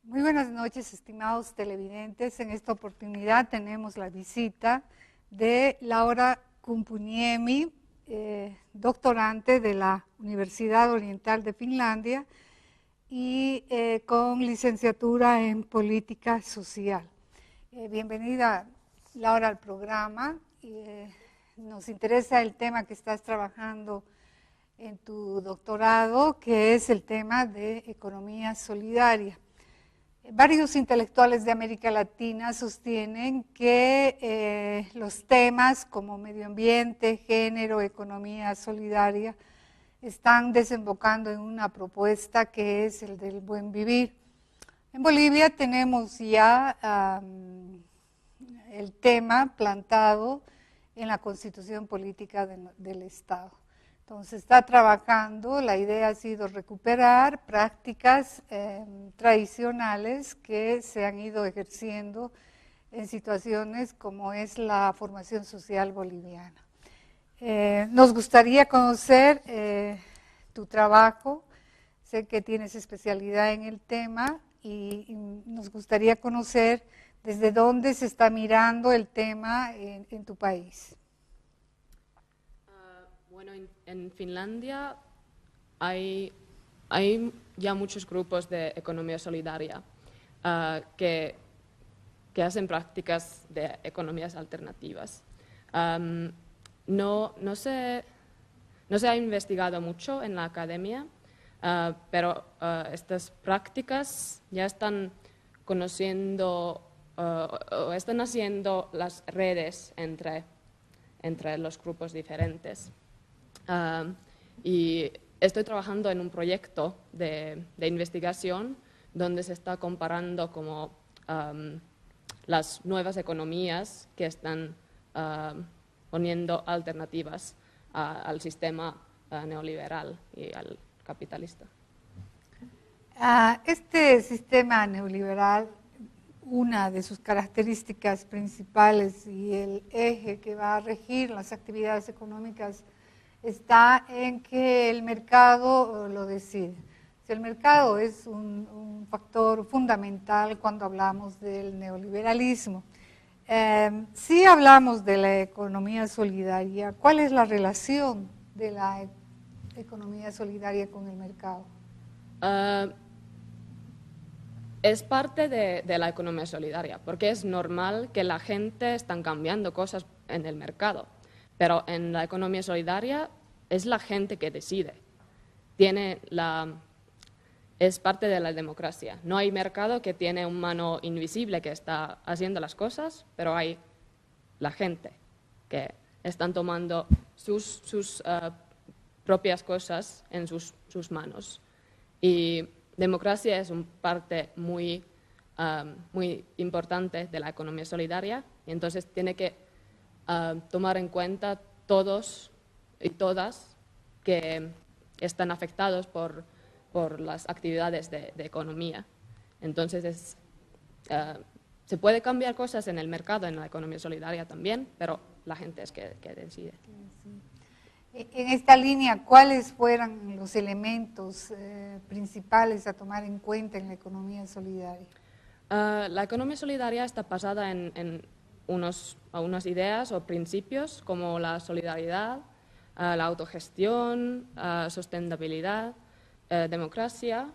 Muy buenas noches, estimados televidentes. En esta oportunidad tenemos la visita de Laura Kumpuniemi, doctorante de la Universidad Oriental de Finlandia y con licenciatura en Política Social. Bienvenida, Laura, al programa. Nos interesa el tema que estás trabajando en tu doctorado, que es el tema de economía solidaria. Varios intelectuales de América Latina sostienen que los temas como medio ambiente, género, economía solidaria están desembocando en una propuesta que es el del buen vivir. En Bolivia tenemos ya el tema plantado en la Constitución Política del Estado. Entonces está trabajando, la idea ha sido recuperar prácticas tradicionales que se han ido ejerciendo en situaciones como es la formación social boliviana. Nos gustaría conocer tu trabajo, sé que tienes especialidad en el tema y nos gustaría conocer desde dónde se está mirando el tema en tu país. Bueno, en Finlandia hay ya muchos grupos de economía solidaria que hacen prácticas de economías alternativas. No se ha investigado mucho en la academia, pero estas prácticas ya están conociendo o están haciendo las redes entre los grupos diferentes. Y estoy trabajando en un proyecto de investigación donde se está comparando como las nuevas economías que están poniendo alternativas al sistema neoliberal y al capitalista. Este sistema neoliberal, una de sus características principales y el eje que va a regir las actividades económicas está en que el mercado lo decide. El mercado es un factor fundamental cuando hablamos del neoliberalismo. Si hablamos de la economía solidaria, ¿cuál es la relación de la economía solidaria con el mercado? Es parte de la economía solidaria, porque es normal que la gente están cambiando cosas en el mercado. Pero en la economía solidaria es la gente que decide. Es parte de la democracia. No hay mercado que tiene una mano invisible que está haciendo las cosas, pero hay la gente que están tomando sus propias cosas en sus manos. Y democracia es una parte muy importante de la economía solidaria, y entonces tiene que tomar en cuenta todos y todas que están afectados por las actividades de economía. Entonces se puede cambiar cosas en el mercado, en la economía solidaria también, pero la gente es que decide. En esta línea, ¿cuáles fueron los elementos principales a tomar en cuenta en la economía solidaria? La economía solidaria está basada en unas ideas o principios como la solidaridad, la autogestión, sostenibilidad, democracia,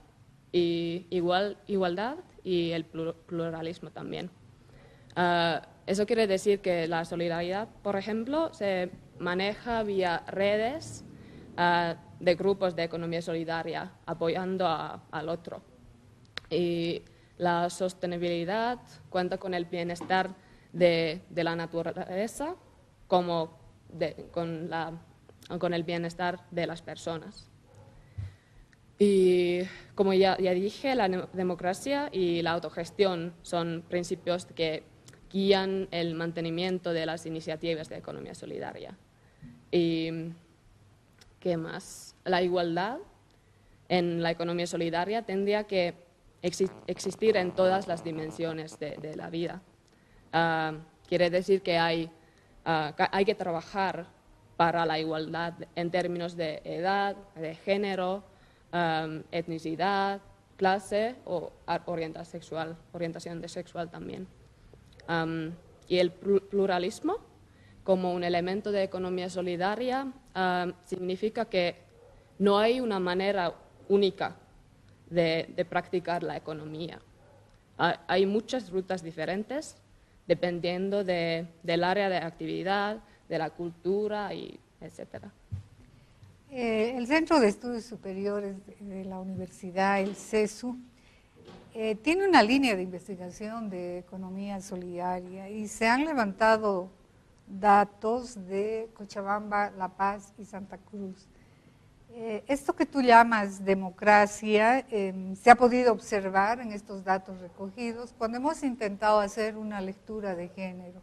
y igualdad y el pluralismo también. Eso quiere decir que la solidaridad, por ejemplo, se maneja vía redes de grupos de economía solidaria apoyando al otro. Y la sostenibilidad cuenta con el bienestar de la naturaleza como con el bienestar de las personas. Y como ya dije, la democracia y la autogestión son principios que guían el mantenimiento de las iniciativas de economía solidaria. ¿Y qué más? La igualdad en la economía solidaria tendría que existir en todas las dimensiones de la vida. Quiere decir que hay que trabajar para la igualdad en términos de edad, de género, etnicidad, clase o orientación sexual también. Y el pluralismo, como un elemento de economía solidaria, significa que no hay una manera única de practicar la economía. Hay muchas rutas diferentes dependiendo del área de actividad, de la cultura, etc. El Centro de Estudios Superiores de la Universidad, el CESU, tiene una línea de investigación de economía solidaria y se han levantado datos de Cochabamba, La Paz y Santa Cruz. Esto que tú llamas democracia se ha podido observar en estos datos recogidos cuando hemos intentado hacer una lectura de género.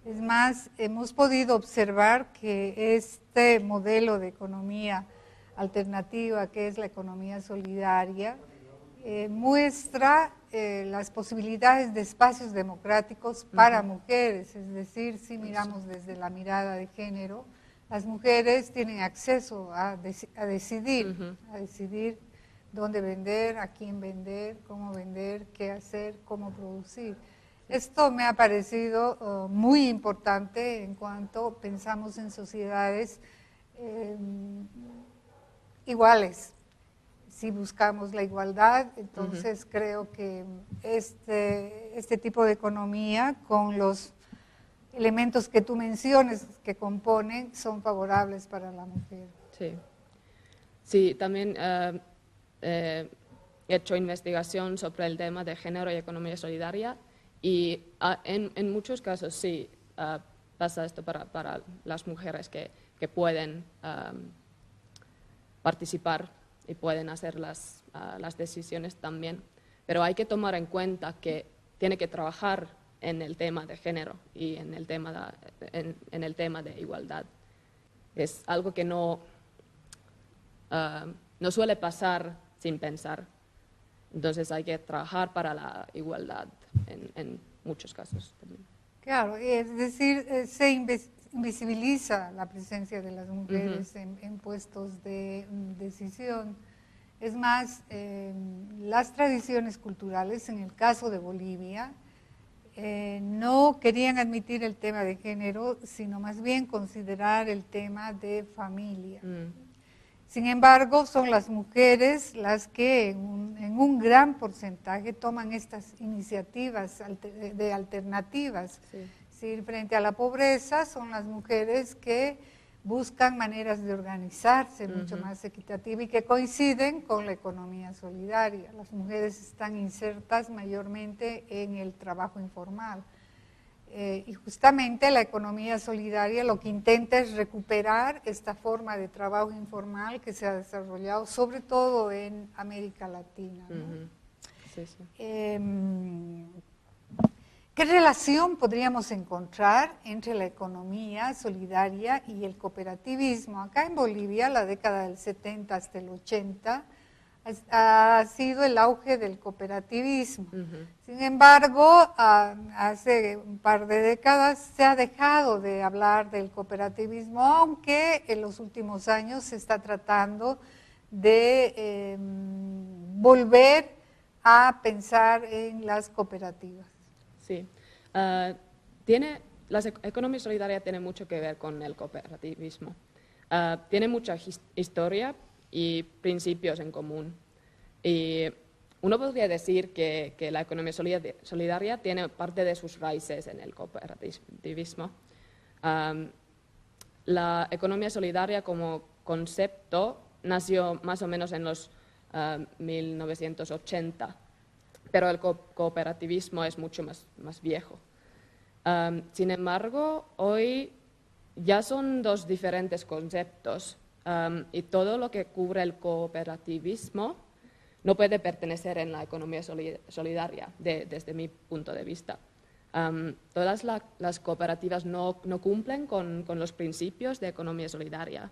Es más, hemos podido observar que este modelo de economía alternativa, que es la economía solidaria, muestra las posibilidades de espacios democráticos para mujeres, es decir, si miramos desde la mirada de género, las mujeres tienen acceso a decidir dónde vender, a quién vender, cómo vender, qué hacer, cómo producir. Esto me ha parecido muy importante en cuanto pensamos en sociedades iguales. Si buscamos la igualdad, entonces creo que este tipo de economía con los elementos que tú menciones que componen son favorables para la mujer. Sí, también he hecho investigación sobre el tema de género y economía solidaria y en muchos casos sí pasa esto para las mujeres que pueden participar y pueden hacer las decisiones también, pero hay que tomar en cuenta que tiene que trabajar en el tema de género y en el tema de igualdad. Es algo que no suele pasar sin pensar. Entonces hay que trabajar para la igualdad en muchos casos también. Claro, es decir, se invisibiliza la presencia de las mujeres en puestos de decisión. Es más, las tradiciones culturales, en el caso de Bolivia, no querían admitir el tema de género, sino más bien considerar el tema de familia. Sin embargo, son las mujeres las que en un gran porcentaje toman estas iniciativas de alternativas. Sí. Sí, frente a la pobreza, son las mujeres que buscan maneras de organizarse mucho más equitativas y que coinciden con la economía solidaria. Las mujeres están insertas mayormente en el trabajo informal. Y justamente la economía solidaria lo que intenta es recuperar esta forma de trabajo informal que se ha desarrollado sobre todo en América Latina, ¿no? Sí, sí. ¿Qué relación podríamos encontrar entre la economía solidaria y el cooperativismo? Acá en Bolivia, la década del 70 hasta el 80, ha sido el auge del cooperativismo. Sin embargo, hace un par de décadas se ha dejado de hablar del cooperativismo, aunque en los últimos años se está tratando de volver a pensar en las cooperativas. Sí. La economía solidaria tiene mucho que ver con el cooperativismo. Tiene mucha historia y principios en común. Y uno podría decir que la economía solidaria tiene parte de sus raíces en el cooperativismo. La economía solidaria como concepto nació más o menos en los 1980, pero el cooperativismo es mucho más viejo. Sin embargo, hoy ya son dos diferentes conceptos y todo lo que cubre el cooperativismo no puede pertenecer en la economía solidaria, desde mi punto de vista. Todas las cooperativas no cumplen con los principios de economía solidaria.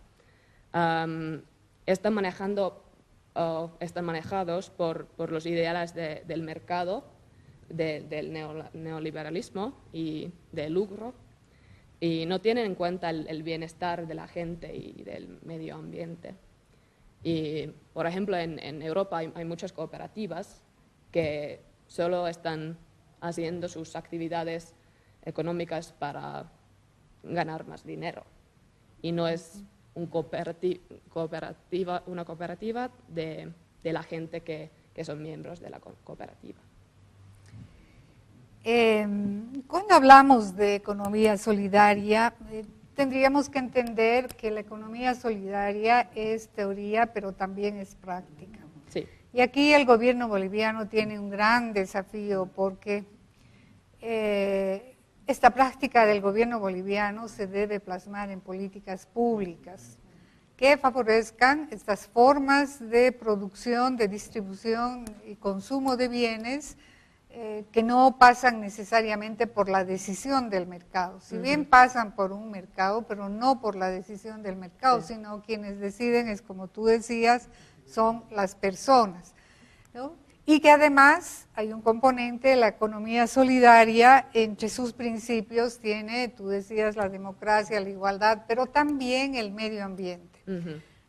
Están manejados por los ideales del mercado, del neoliberalismo y del lucro, y no tienen en cuenta el bienestar de la gente y del medio ambiente. Y, por ejemplo, en Europa hay muchas cooperativas que solo están haciendo sus actividades económicas para ganar más dinero. Y no es una cooperativa de la gente que son miembros de la cooperativa. Cuando hablamos de economía solidaria, tendríamos que entender que la economía solidaria es teoría, pero también es práctica. Sí. Y aquí el gobierno boliviano tiene un gran desafío porque esta práctica del gobierno boliviano se debe plasmar en políticas públicas que favorezcan estas formas de producción, de distribución y consumo de bienes que no pasan necesariamente por la decisión del mercado. Si bien pasan por un mercado, pero no por la decisión del mercado, sino quienes deciden, es como tú decías, son las personas, ¿no? Y que además hay un componente de la economía solidaria, entre sus principios tiene, tú decías, la democracia, la igualdad, pero también el medio ambiente.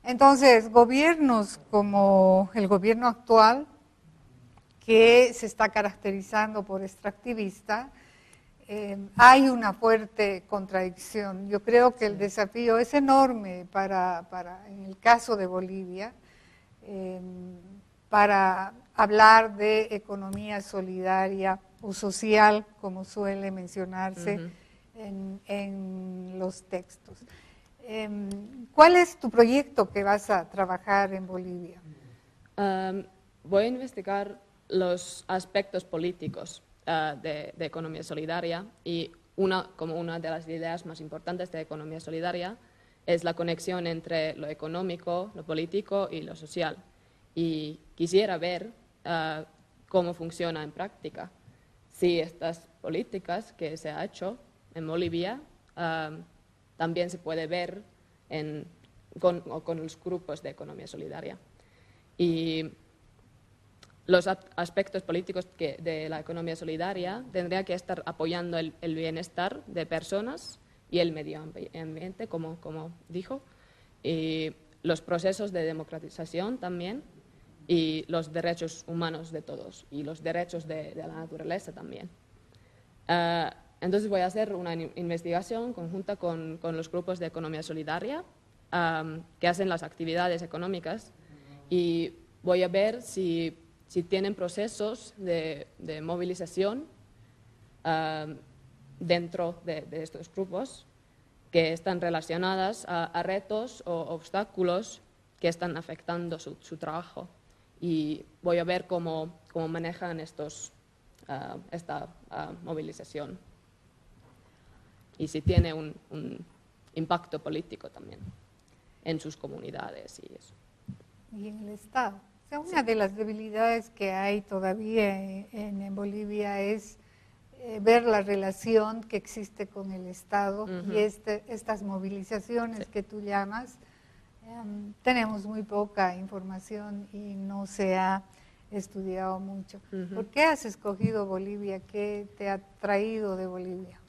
Entonces, gobiernos como el gobierno actual, que se está caracterizando por extractivista, hay una fuerte contradicción. Yo creo que el desafío es enorme en el caso de Bolivia, para hablar de economía solidaria o social, como suele mencionarse en los textos. ¿Cuál es tu proyecto que vas a trabajar en Bolivia? Voy a investigar los aspectos políticos de economía solidaria y como una de las ideas más importantes de economía solidaria es la conexión entre lo económico, lo político y lo social. Y quisiera ver cómo funciona en práctica. Si estas políticas que se ha hecho en Bolivia también se puede ver con los grupos de economía solidaria. Y los aspectos políticos de la economía solidaria tendría que estar apoyando el bienestar de personas y el medio ambiente, como dijo, y los procesos de democratización también, y los derechos humanos de todos, y los derechos de la naturaleza también. Entonces voy a hacer una investigación conjunta con los grupos de economía solidaria que hacen las actividades económicas, y voy a ver si tienen procesos de movilización dentro de estos grupos que están relacionadas a retos o obstáculos que están afectando su trabajo. Y voy a ver cómo manejan esta movilización y si tiene un impacto político también en sus comunidades y eso. Y en el Estado. O sea, una de las debilidades que hay todavía en Bolivia es ver la relación que existe con el Estado y estas movilizaciones que tú llamas. Tenemos muy poca información y no se ha estudiado mucho. ¿Por qué has escogido Bolivia? ¿Qué te ha traído de Bolivia?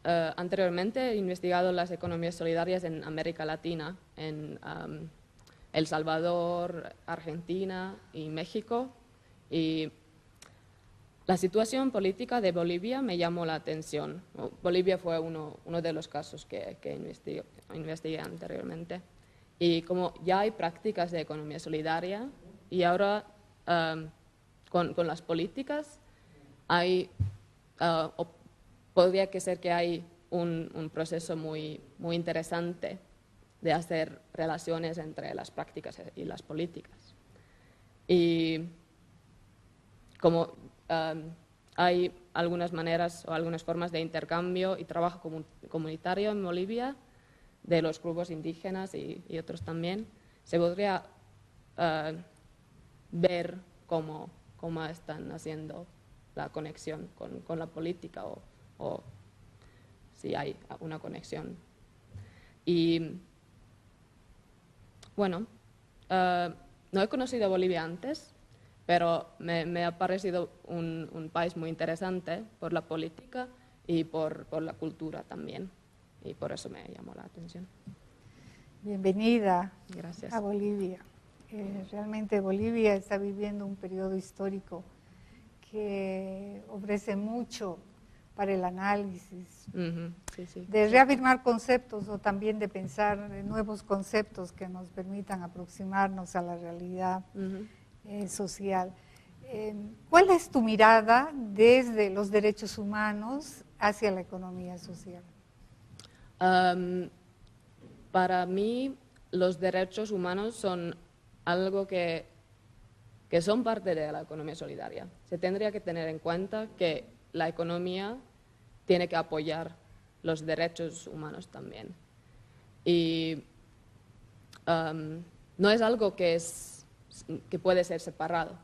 Anteriormente he investigado las economías solidarias en América Latina, en El Salvador, Argentina y México, y la situación política de Bolivia me llamó la atención. Bolivia fue uno de los casos que investigué anteriormente. Y como ya hay prácticas de economía solidaria y ahora con las políticas podría que ser que hay un proceso muy interesante de hacer relaciones entre las prácticas y las políticas. Y como hay algunas maneras o algunas formas de intercambio y trabajo comunitario en Bolivia, de los grupos indígenas y otros también, se podría ver cómo están haciendo la conexión con la política o si hay una conexión. Y bueno, no he conocido Bolivia antes, pero me ha parecido un país muy interesante por la política y por la cultura también, y por eso me llamó la atención. Bienvenida. Gracias. A Bolivia. Realmente Bolivia está viviendo un periodo histórico que ofrece mucho para el análisis, de reafirmar conceptos o también de pensar en nuevos conceptos que nos permitan aproximarnos a la realidad social. ¿Cuál es tu mirada desde los derechos humanos hacia la economía social? Para mí, los derechos humanos son algo que son parte de la economía solidaria. Se tendría que tener en cuenta que la economía tiene que apoyar los derechos humanos también. Y no es algo que puede ser separado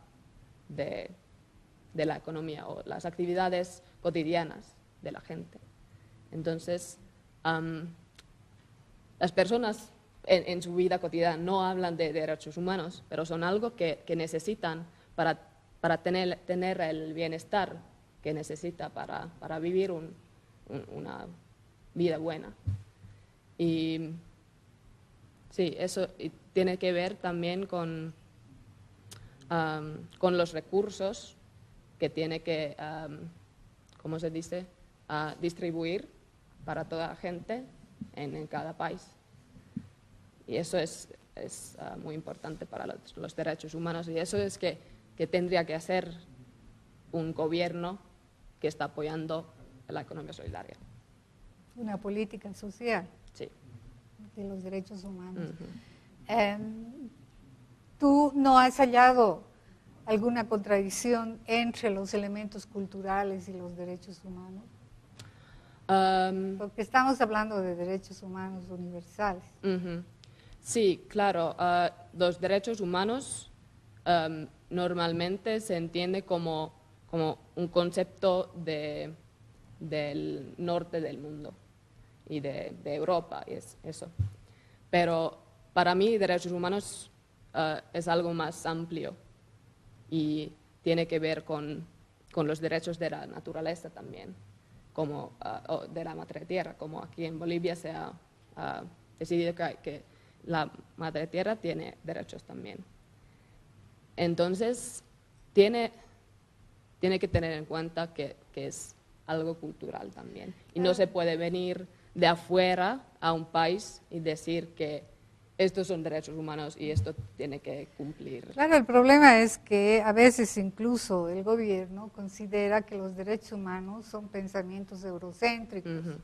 de la economía o las actividades cotidianas de la gente. Entonces, las personas en su vida cotidiana no hablan de derechos humanos, pero son algo que necesitan para tener el bienestar que necesita para vivir una vida buena. Y sí, eso tiene que ver también con los recursos que tiene que, ¿cómo se dice?, distribuir para toda la gente en cada país. Y eso es muy importante para los derechos humanos, y eso es que tendría que hacer un gobierno que está apoyando la economía solidaria. Una política social. Sí. De los derechos humanos. ¿Tú no has hallado alguna contradicción entre los elementos culturales y los derechos humanos? Porque estamos hablando de derechos humanos universales. Sí, claro. Los derechos humanos normalmente se entiende como un concepto del norte del mundo y de Europa, y es eso. Pero para mí derechos humanos es algo más amplio y tiene que ver con los derechos de la naturaleza también, como de la madre tierra, como aquí en Bolivia se ha decidido que la madre tierra tiene derechos también. Entonces, tiene que tener en cuenta que es algo cultural también. Y no se puede venir de afuera a un país y decir que estos son derechos humanos y esto tiene que cumplir. Claro, el problema es que a veces incluso el gobierno considera que los derechos humanos son pensamientos eurocéntricos,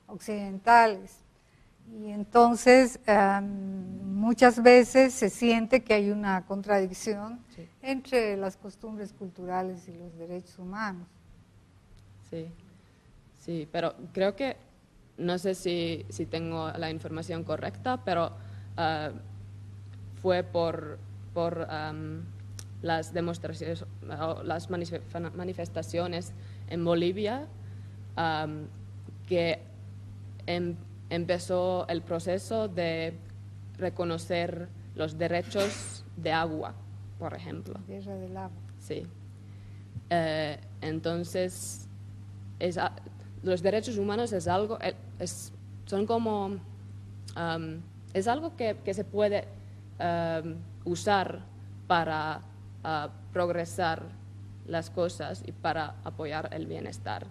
occidentales. Y entonces muchas veces se siente que hay una contradicción entre las costumbres culturales y los derechos humanos. Sí, pero creo que, no sé si tengo la información correcta, pero fue por las demostraciones, las manifestaciones en Bolivia que empezó el proceso de reconocer los derechos de agua, por ejemplo. Tierra del agua. Sí. Entonces, los derechos humanos es algo, son como, es algo que se puede usar para progresar las cosas y para apoyar el bienestar.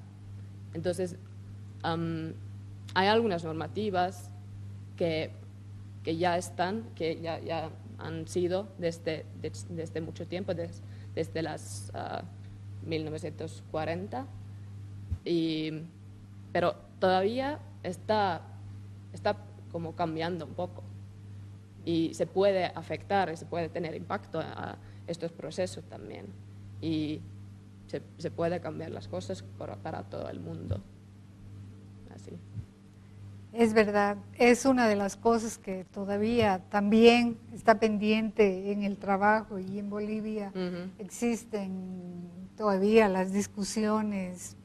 Entonces, hay algunas normativas que ya están, que ya han sido desde mucho tiempo, desde las 1940, pero todavía está como cambiando un poco y se puede afectar y se puede tener impacto a estos procesos también, y se puede cambiar las cosas para todo el mundo. Así. Es verdad, es una de las cosas que todavía también está pendiente en el trabajo, y en Bolivia existen todavía las discusiones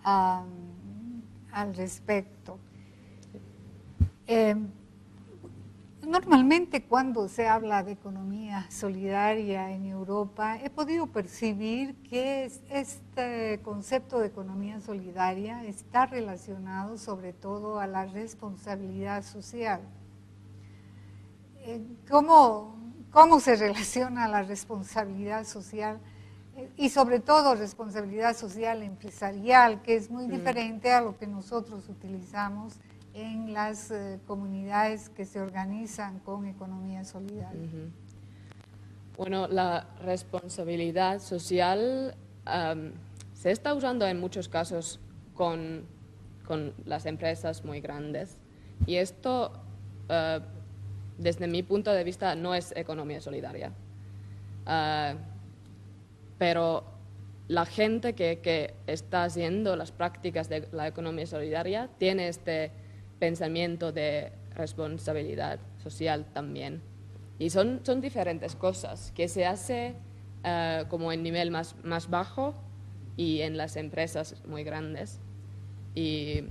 al respecto. Normalmente cuando se habla de economía solidaria en Europa, he podido percibir que este concepto de economía solidaria está relacionado sobre todo a la responsabilidad social. ¿Cómo se relaciona la responsabilidad social y sobre todo responsabilidad social empresarial, que es muy diferente a lo que nosotros utilizamos en las comunidades que se organizan con economía solidaria? Bueno, la responsabilidad social se está usando en muchos casos con las empresas muy grandes, y esto, desde mi punto de vista, no es economía solidaria. Pero la gente que está haciendo las prácticas de la economía solidaria tiene este pensamiento de responsabilidad social también. Y son diferentes cosas que se hace como en nivel más bajo y en las empresas muy grandes. Y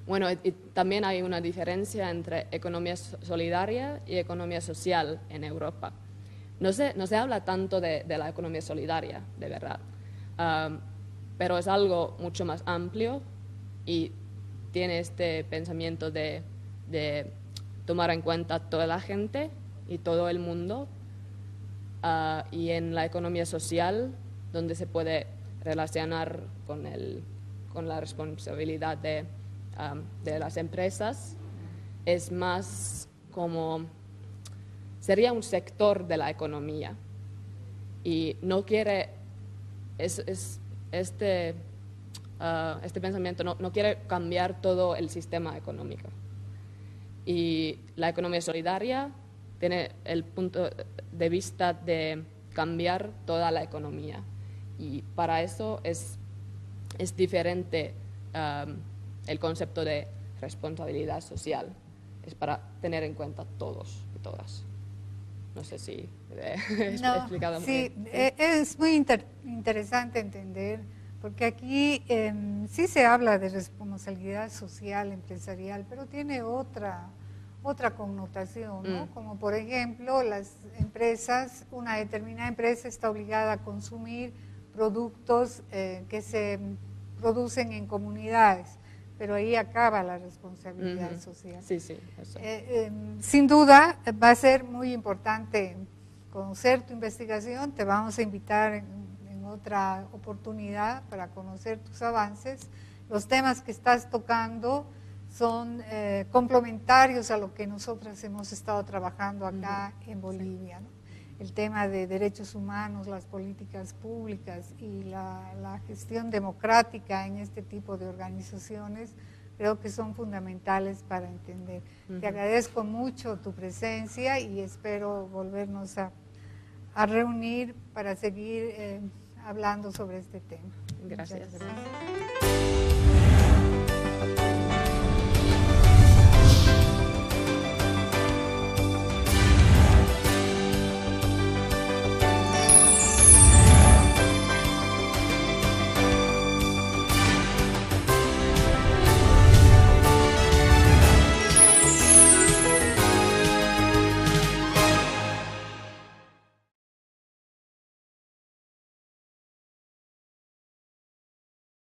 bueno, y también hay una diferencia entre economía solidaria y economía social en Europa. No se habla tanto de la economía solidaria, de verdad, pero es algo mucho más amplio y tiene este pensamiento de tomar en cuenta toda la gente y todo el mundo, y en la economía social, donde se puede relacionar con la responsabilidad de las empresas, es más como, sería un sector de la economía y no quiere, este pensamiento no quiere cambiar todo el sistema económico. Y la economía solidaria tiene el punto de vista de cambiar toda la economía. Y para eso es diferente el concepto de responsabilidad social. Es para tener en cuenta todos y todas. No sé si he explicado muy bien. Sí, es muy interesante entender, porque aquí sí se habla de responsabilidad social, empresarial, pero tiene otra connotación, ¿no? Como por ejemplo, las empresas, una determinada empresa está obligada a consumir productos que se producen en comunidades, pero ahí acaba la responsabilidad social. Sí, sí, eso. Sin duda va a ser muy importante conocer tu investigación, te vamos a invitar en otra oportunidad para conocer tus avances. Los temas que estás tocando son complementarios a lo que nosotras hemos estado trabajando acá en Bolivia, ¿no? El tema de derechos humanos, las políticas públicas y la gestión democrática en este tipo de organizaciones, creo que son fundamentales para entender. Te agradezco mucho tu presencia y espero volvernos a reunir para seguir hablando sobre este tema. Gracias. Muchas gracias.